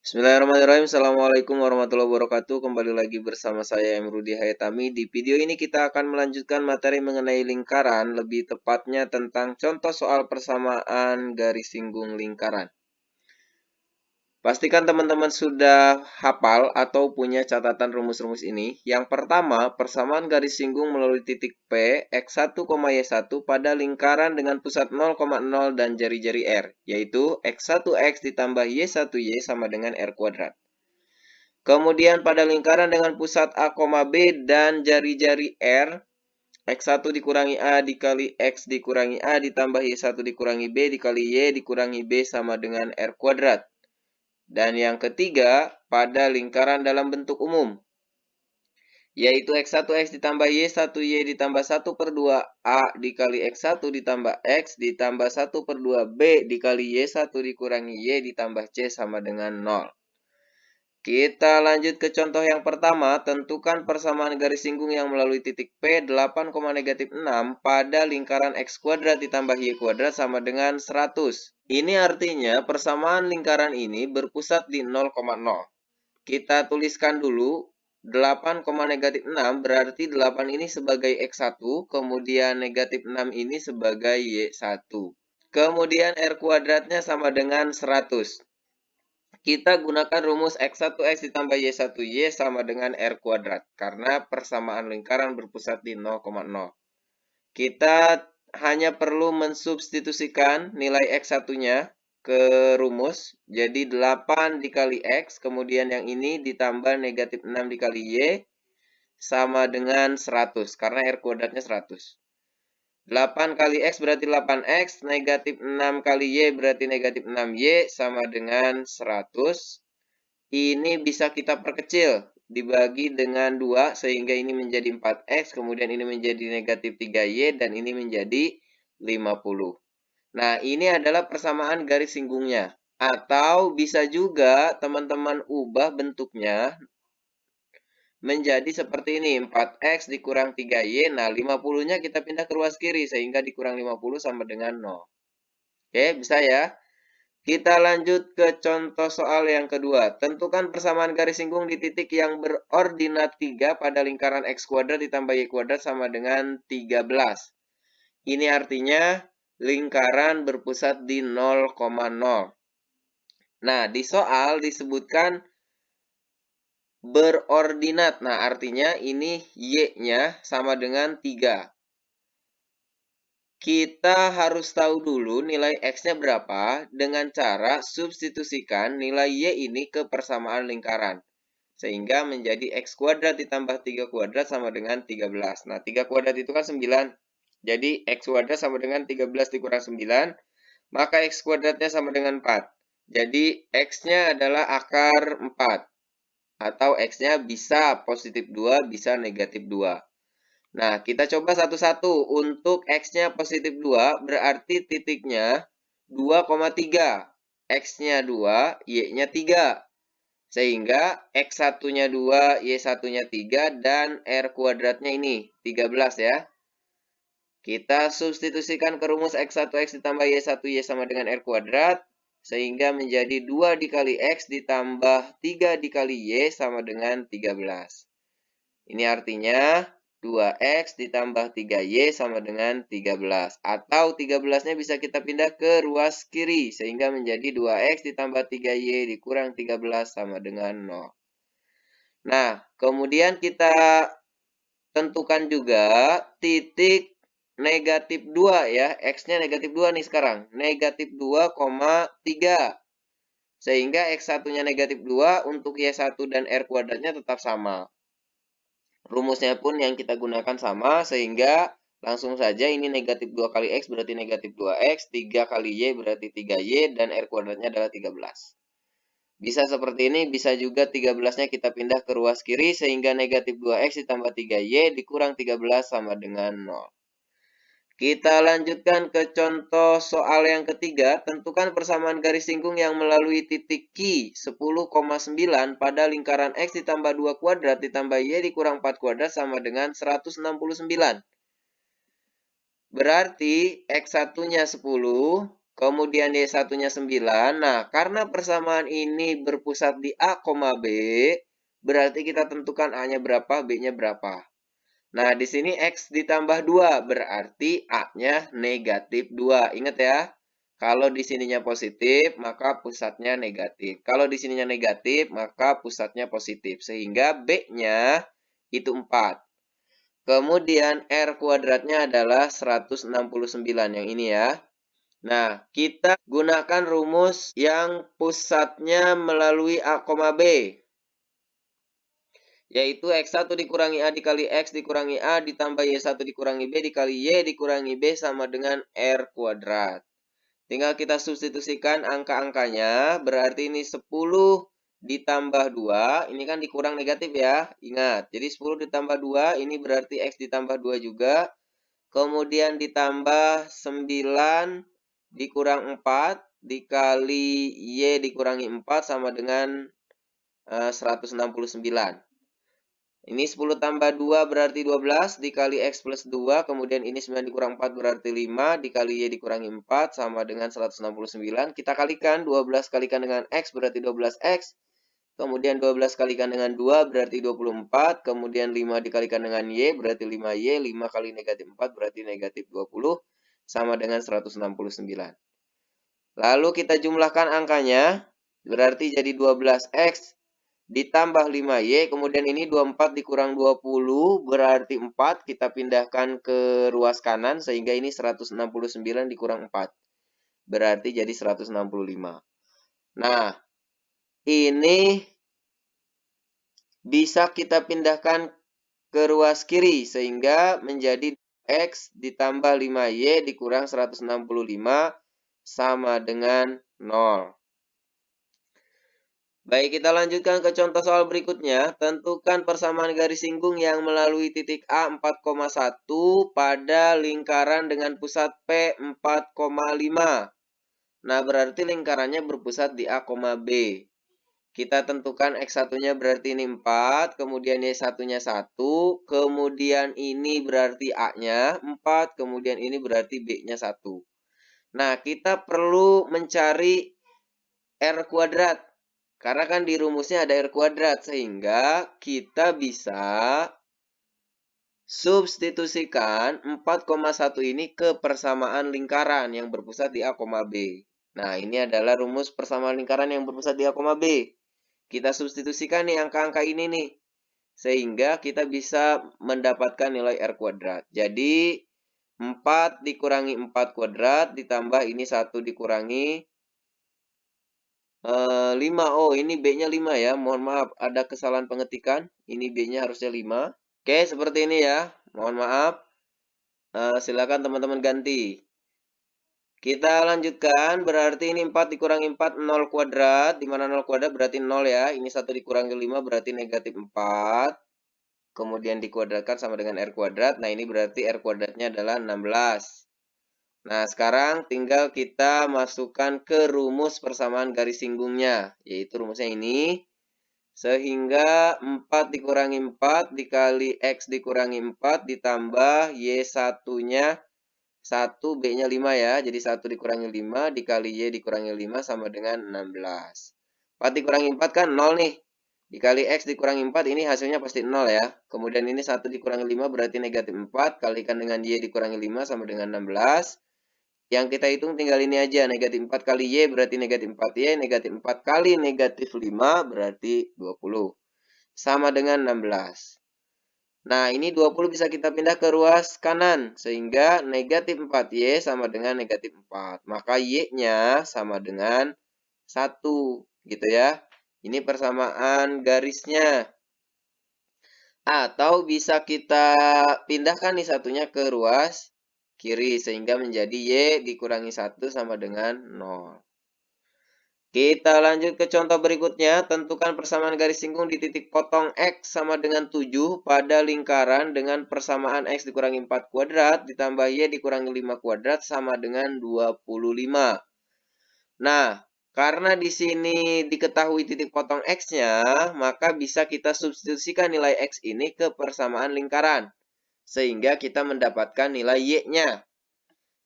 Bismillahirrahmanirrahim. Assalamualaikum warahmatullahi wabarakatuh. Kembali lagi bersama saya Emrudi Hayatami. Di video ini kita akan melanjutkan materi mengenai lingkaran, lebih tepatnya tentang contoh soal persamaan garis singgung lingkaran. Pastikan teman-teman sudah hafal atau punya catatan rumus-rumus ini. Yang pertama, persamaan garis singgung melalui titik P, X1, Y1 pada lingkaran dengan pusat 0,0 dan jari-jari R, yaitu X1X ditambah Y1Y sama dengan R kuadrat. Kemudian pada lingkaran dengan pusat A, B dan jari-jari R, X1 dikurangi A dikali X dikurangi A ditambah Y1 dikurangi B dikali Y dikurangi B sama dengan R kuadrat. Dan yang ketiga, pada lingkaran dalam bentuk umum, yaitu X1X ditambah Y1Y ditambah 1/2 A dikali X1 ditambah X ditambah 1/2 B dikali Y1 dikurangi Y ditambah C sama dengan 0. Kita lanjut ke contoh yang pertama, tentukan persamaan garis singgung yang melalui titik P 8,-6 pada lingkaran X kuadrat ditambah Y kuadrat sama dengan 100. Ini artinya persamaan lingkaran ini berpusat di 0,0. Kita tuliskan dulu 8,-6 berarti 8 ini sebagai X1, kemudian negatif 6 ini sebagai Y1. Kemudian R kuadratnya sama dengan 100. Kita gunakan rumus X1X ditambah Y1Y sama dengan R kuadrat, karena persamaan lingkaran berpusat di 0,0. Kita hanya perlu mensubstitusikan nilai X1-nya ke rumus, jadi 8 dikali X, kemudian yang ini ditambah negatif 6 dikali Y, sama dengan 100, karena R kuadratnya 100. 8 kali X berarti 8X, negatif 6 kali Y berarti negatif 6Y, sama dengan 100. Ini bisa kita perkecil, dibagi dengan 2, sehingga ini menjadi 4X, kemudian ini menjadi negatif 3Y, dan ini menjadi 50. Nah, ini adalah persamaan garis singgungnya. Atau bisa juga teman-teman ubah bentuknya menjadi seperti ini, 4X dikurang 3Y. Nah, 50-nya kita pindah ke ruas kiri, sehingga dikurang 50 sama dengan 0. Oke, bisa ya? Kita lanjut ke contoh soal yang kedua. Tentukan persamaan garis singgung di titik yang berordinat 3 pada lingkaran X kuadrat ditambah Y kuadrat sama dengan 13. Ini artinya lingkaran berpusat di 0,0. Nah, di soal disebutkan berordinat. Nah, artinya ini Y-nya sama dengan 3. Kita harus tahu dulu nilai X-nya berapa dengan cara substitusikan nilai Y ini ke persamaan lingkaran. Sehingga menjadi X kuadrat ditambah 3 kuadrat sama dengan 13. Nah, 3 kuadrat itu kan 9. Jadi, X kuadrat sama dengan 13 dikurang 9. Maka X kuadratnya sama dengan 4. Jadi, X-nya adalah akar 4. Atau X-nya bisa positif 2, bisa negatif 2. Nah, kita coba satu-satu. Untuk X-nya positif 2, berarti titiknya 2,3. X-nya 2, Y-nya 3. Sehingga X1-nya 2, Y1-nya 3, dan R kuadratnya ini 13 ya. Kita substitusikan ke rumus X1X ditambah Y1Y sama dengan R kuadrat. Sehingga menjadi 2 dikali X ditambah 3 dikali Y sama dengan 13. Ini artinya 2X ditambah 3Y sama dengan 13. Atau 13-nya bisa kita pindah ke ruas kiri. Sehingga menjadi 2X ditambah 3Y dikurang 13 sama dengan 0. Nah, kemudian kita tentukan juga titik negatif 2 ya. X-nya negatif 2 nih sekarang. Negatif 2,3. Sehingga X1-nya negatif 2, untuk Y1 dan R kuadratnya tetap sama. Rumusnya pun yang kita gunakan sama, sehingga langsung saja ini negatif 2 kali X berarti negatif 2X, 3 kali Y berarti 3Y, dan R kuadratnya adalah 13. Bisa seperti ini, bisa juga 13-nya kita pindah ke ruas kiri, sehingga negatif 2X ditambah 3Y dikurang 13 sama dengan 0. Kita lanjutkan ke contoh soal yang ketiga. Tentukan persamaan garis singgung yang melalui titik Q 10,9 pada lingkaran X ditambah 2 kuadrat ditambah Y dikurang 4 kuadrat sama dengan 169. Berarti X1-nya 10, kemudian Y1-nya 9. Nah, karena persamaan ini berpusat di A, B, berarti kita tentukan A-nya berapa, B-nya berapa. Nah, di sini X ditambah 2, berarti A-nya negatif 2. Ingat ya, kalau di sininya positif, maka pusatnya negatif. Kalau di sininya negatif, maka pusatnya positif. Sehingga B-nya itu 4. Kemudian R kuadratnya adalah 169 yang ini ya. Nah, kita gunakan rumus yang pusatnya melalui A, B. Yaitu X1 dikurangi A dikali X dikurangi A ditambah Y1 dikurangi B dikali Y dikurangi B sama dengan R kuadrat. Tinggal kita substitusikan angka-angkanya, berarti ini 10 ditambah 2, ini kan dikurang negatif ya, ingat. Jadi 10 ditambah 2, ini berarti X ditambah 2 juga. Kemudian ditambah 9 dikurang 4, dikali Y dikurangi 4 sama dengan 169. Ini 10 tambah 2 berarti 12, dikali X plus 2, kemudian ini 9 dikurang 4 berarti 5, dikali Y dikurangi 4, sama dengan 169. Kita kalikan, 12 kalikan dengan X berarti 12X, kemudian 12 kalikan dengan 2 berarti 24, kemudian 5 dikalikan dengan Y berarti 5Y, 5 kali negatif 4 berarti negatif 20, sama dengan 169. Lalu kita jumlahkan angkanya, berarti jadi 12X, ditambah 5Y, kemudian ini 24 dikurang 20, berarti 4. Kita pindahkan ke ruas kanan, sehingga ini 169 dikurang 4. Berarti jadi 165. Nah, ini bisa kita pindahkan ke ruas kiri, sehingga menjadi X ditambah 5Y dikurang 165 sama dengan 0. Baik, kita lanjutkan ke contoh soal berikutnya. Tentukan persamaan garis singgung yang melalui titik A 4,1 pada lingkaran dengan pusat P 4,5. Nah, berarti lingkarannya berpusat di A, B. Kita tentukan X1-nya berarti ini 4, kemudian Y1-nya 1, kemudian ini berarti A-nya 4, kemudian ini berarti B-nya 1. Nah, kita perlu mencari R kuadrat. Karena kan di rumusnya ada R kuadrat, sehingga kita bisa substitusikan 4,1 ini ke persamaan lingkaran yang berpusat di A, B. Nah, ini adalah rumus persamaan lingkaran yang berpusat di A, B. Kita substitusikan nih angka-angka ini nih, sehingga kita bisa mendapatkan nilai R kuadrat. Jadi, 4 dikurangi 4 kuadrat, ditambah ini 1 dikurangi 5. Oh, ini B-nya 5 ya. Mohon maaf, ada kesalahan pengetikan. Ini B-nya harusnya 5. Oke, seperti ini ya. Mohon maaf. Silakan teman-teman ganti. Kita lanjutkan. Berarti ini 4 dikurangi 4, 0 kuadrat. Dimana 0 kuadrat berarti 0 ya. Ini 1 dikurangi 5 berarti negatif 4. Kemudian dikuadratkan sama dengan R kuadrat. Nah, ini berarti R kuadratnya adalah 16. Nah, sekarang tinggal kita masukkan ke rumus persamaan garis singgungnya, yaitu rumusnya ini. Sehingga 4 dikurangi 4 dikali X dikurangi 4 ditambah Y1-nya 1, B-nya 5 ya. Jadi 1 dikurangi 5 dikali Y dikurangi 5 sama dengan 16. 4 dikurangi 4 kan 0 nih. Dikali X dikurangi 4 ini hasilnya pasti 0 ya. Kemudian ini 1 dikurangi 5 berarti negatif 4. Kalikan dengan Y dikurangi 5 sama dengan 16. Yang kita hitung tinggal ini aja, negatif 4 kali Y berarti negatif 4Y, negatif 4 kali negatif 5 berarti 20. Sama dengan 16. Nah, ini 20 bisa kita pindah ke ruas kanan, sehingga negatif 4Y sama dengan negatif 4. Maka Y-nya sama dengan 1, gitu ya. Ini persamaan garisnya. Atau bisa kita pindahkan nih satunya ke ruas kiri, sehingga menjadi Y dikurangi 1 sama dengan 0. Kita lanjut ke contoh berikutnya. Tentukan persamaan garis singgung di titik potong X sama dengan 7 pada lingkaran dengan persamaan X dikurangi 4 kuadrat ditambah Y dikurangi 5 kuadrat sama dengan 25. Nah, karena di sini diketahui titik potong X-nya, maka bisa kita substitusikan nilai X ini ke persamaan lingkaran. Sehingga kita mendapatkan nilai Y-nya.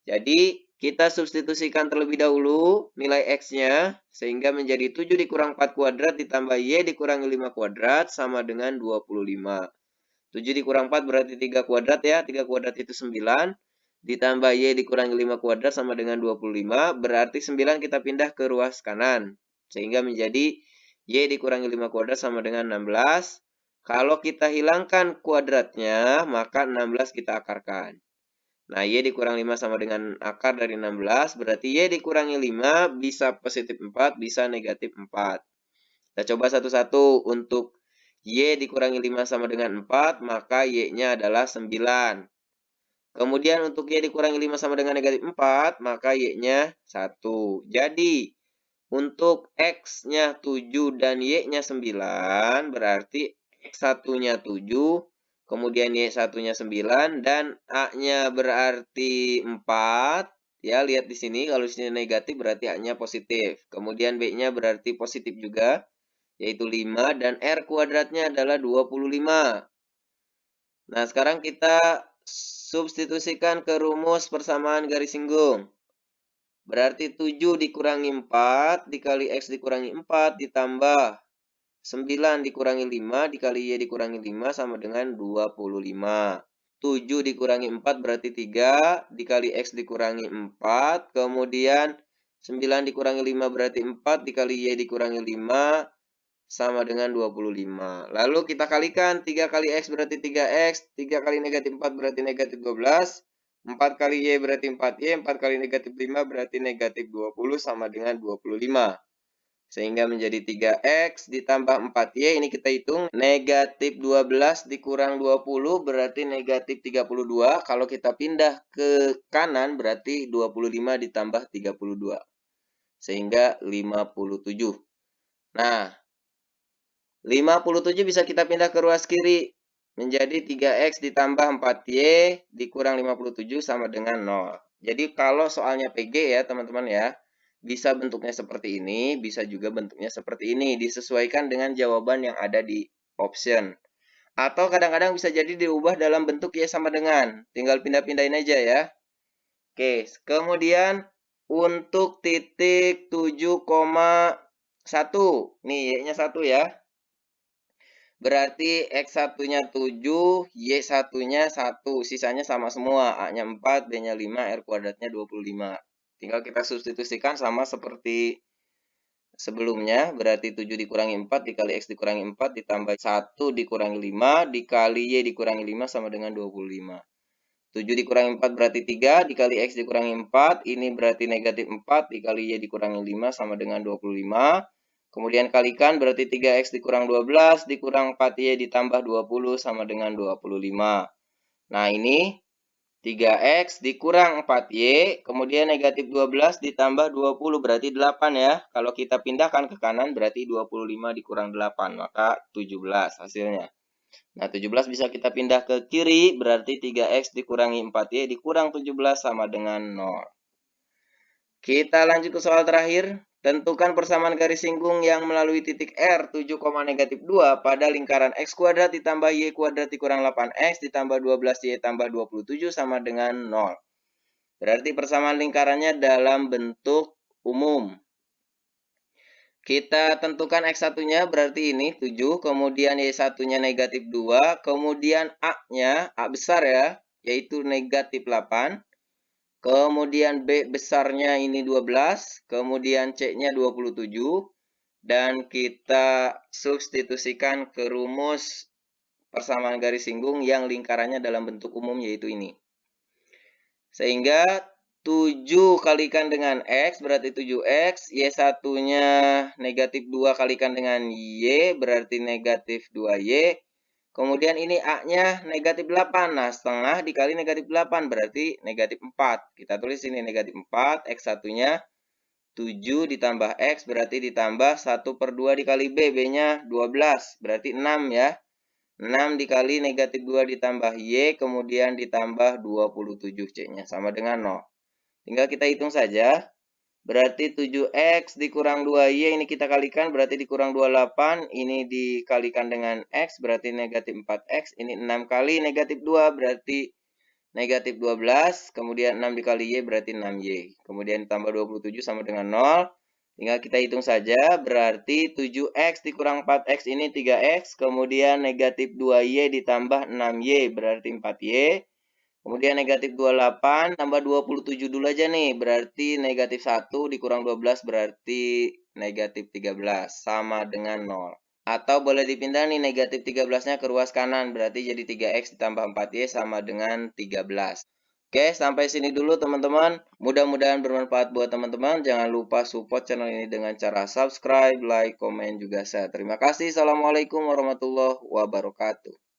Jadi, Kita substitusikan terlebih dahulu nilai X-nya, sehingga menjadi 7 dikurang 4 kuadrat ditambah Y dikurangi 5 kuadrat sama dengan 25. 7 dikurang 4 berarti 3 kuadrat ya, 3 kuadrat itu 9, ditambah Y dikurangi 5 kuadrat sama dengan 25, berarti 9 kita pindah ke ruas kanan. Sehingga menjadi Y dikurangi 5 kuadrat sama dengan 16. Kalau kita hilangkan kuadratnya, maka 16 kita akarkan. Nah, Y dikurang 5 sama dengan akar dari 16, berarti Y dikurangi 5 bisa positif 4, bisa negatif 4. Kita coba satu-satu. Untuk Y dikurangi 5 sama dengan 4, maka Y-nya adalah 9. Kemudian untuk Y dikurangi 5 sama dengan negatif 4, maka Y-nya 1. Jadi, untuk X-nya 7 dan Y-nya 9, berarti X1-nya 7, kemudian Y1-nya 9, dan A-nya berarti 4. Ya, lihat di sini, kalau di sini negatif berarti A-nya positif. Kemudian B-nya berarti positif juga, yaitu 5, dan R kuadratnya adalah 25. Nah, sekarang kita substitusikan ke rumus persamaan garis singgung. Berarti 7 dikurangi 4 dikali X dikurangi 4 ditambah 9 dikurangi 5 dikali Y dikurangi 5 sama dengan 25. 7 dikurangi 4 berarti 3 dikali X dikurangi 4. Kemudian 9 dikurangi 5 berarti 4 dikali Y dikurangi 5 sama dengan 25. Lalu kita kalikan 3 kali X berarti 3X. 3 kali negatif 4 berarti negatif 12. 4 kali Y berarti 4Y, 4 kali negatif 5 berarti negatif 20 sama dengan 25. Sehingga menjadi 3X ditambah 4Y, ini kita hitung, negatif 12 dikurang 20 berarti negatif 32. Kalau kita pindah ke kanan berarti 25 ditambah 32. Sehingga 57. Nah, 57 bisa kita pindah ke ruas kiri. Menjadi 3X ditambah 4Y dikurang 57 sama dengan 0. Jadi kalau soalnya PG ya teman-teman ya, bisa bentuknya seperti ini, bisa juga bentuknya seperti ini. Disesuaikan dengan jawaban yang ada di option. Atau kadang-kadang bisa jadi diubah dalam bentuk Y sama dengan. Tinggal pindah-pindahin aja ya. Oke, kemudian untuk titik 7,1. Nih Y-nya 1 ya. Berarti X1-nya 7, Y1-nya 1. Sisanya sama semua. A-nya 4, B-nya 5, R kuadratnya 25. Tinggal kita substitusikan sama seperti sebelumnya. Berarti 7 dikurangi 4 dikali X dikurangi 4 ditambah 1 dikurangi 5 dikali Y dikurangi 5 sama dengan 25. 7 dikurangi 4 berarti 3 dikali X dikurangi 4. Ini berarti negatif 4 dikali Y dikurangi 5 sama dengan 25. Kemudian kalikan berarti 3X dikurang 12 dikurang 4Y ditambah 20 sama dengan 25. Nah ini 3X dikurang 4Y, kemudian negatif 12 ditambah 20 berarti 8 ya. Kalau kita pindahkan ke kanan berarti 25 dikurang 8, maka 17 hasilnya. Nah 17 bisa kita pindah ke kiri, berarti 3X dikurangi 4Y dikurang 17 sama dengan 0. Kita lanjut ke soal terakhir. Tentukan persamaan garis singgung yang melalui titik R 7, negatif 2 pada lingkaran X kuadrat ditambah Y kuadrat dikurang 8X ditambah 12Y tambah 27 sama dengan 0. Berarti persamaan lingkarannya dalam bentuk umum. Kita tentukan X1-nya berarti ini 7, kemudian Y1-nya negatif 2, kemudian A-nya, A besar ya, yaitu negatif 8. Kemudian B besarnya ini 12, kemudian C-nya 27, dan kita substitusikan ke rumus persamaan garis singgung yang lingkarannya dalam bentuk umum yaitu ini. Sehingga 7 kalikan dengan X berarti 7X, Y1-nya negatif 2 kalikan dengan Y berarti negatif 2Y. Kemudian ini A-nya negatif 8. Nah, setengah dikali negatif 8 berarti negatif 4. Kita tulis ini negatif 4. X1-nya 7 ditambah X berarti ditambah 1/2 dikali B. B-nya 12. Berarti 6 ya. 6 dikali negatif 2 ditambah Y. Kemudian ditambah 27 C-nya. Sama dengan 0. Tinggal kita hitung saja. Berarti 7X dikurang 2Y ini kita kalikan berarti dikurang 28. Ini dikalikan dengan X berarti negatif 4X. Ini 6 kali negatif 2 berarti negatif 12, kemudian 6 dikali Y berarti 6Y. Kemudian tambah 27 sama dengan 0. Tinggal kita hitung saja, berarti 7X dikurang 4X ini 3X, kemudian negatif 2Y ditambah 6Y berarti 4Y. Kemudian negatif 28 tambah 27 dulu aja nih, berarti negatif 1 dikurang 12 berarti negatif 13, sama dengan 0. Atau boleh dipindah nih negatif 13-nya ke ruas kanan, berarti jadi 3X ditambah 4Y sama dengan 13. Oke, sampai sini dulu teman-teman. Mudah-mudahan bermanfaat buat teman-teman. Jangan lupa support channel ini dengan cara subscribe, like, komen, juga share. Terima kasih. Assalamualaikum warahmatullahi wabarakatuh.